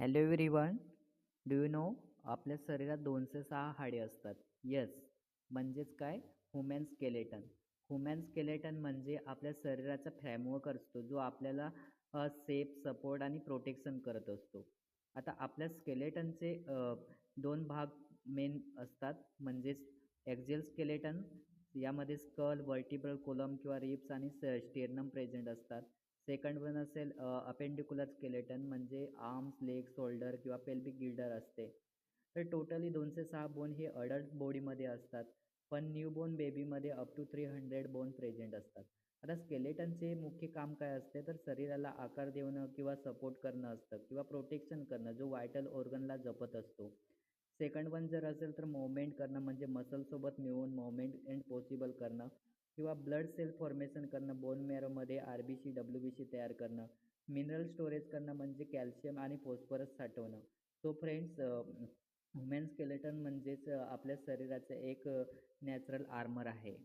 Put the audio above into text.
Hello everyone. Do you know आपल्या शरीरात 206 हाडे असतात. येस, म्हणजेच काय? Human skeleton. ह्युमन स्केलेटन म्हणजे आपल्या शरीराचा फ्रेमवर्क असतो जो आपल्याला सेफ, सपोर्ट आणि प्रोटेक्शन करत असतो. आता आपल्या स्केलेटनचे दोन भाग मेन असतात, म्हणजेच ॲक्झियल स्केलेटन, यामध्ये स्कल, वर्टिब्रल कोलम किंवा रिब्स आणि स्टेर्नम प्रेझेंट असतात. सेकंड वन असेल अपेंडिक्युलर स्केलेटन, म्हणजे आर्म्स, लेग्स, शोल्डर किंवा पेल्विक गिल्डर असते. तर टोटली 206 बोन हे अडल्ट बॉडीमध्ये असतात, पण न्यूबॉर्न बेबीमध्ये अप टू 300 बोन प्रेझेंट असतात. आता स्केलेटनचे मुख्य काम काय असते, तर शरीराला आकार देणं किंवा सपोर्ट करणं असतं किंवा प्रोटेक्शन करणं, जो व्हायटल ऑर्गनला जपत असतो. सेकंड वन जर असेल तर मूव्हमेंट करणं, म्हणजे मसलसोबत मिळून मूव्हमेंट एंड पॉसिबल करणं किंवा ब्लड सेल फॉर्मेशन करणं, बोन मॅरोमध्ये आरबीसी, डब्ल्यूबीसी तयार करणं, मिनरल स्टोरेज करणं, म्हणजे कॅल्शियम आणि फॉस्फरस साठवणं. सो फ्रेंड्स, ह्युमन स्केलेटन म्हणजेच आपल्या शरीराचं एक नॅचरल आर्मर आहे.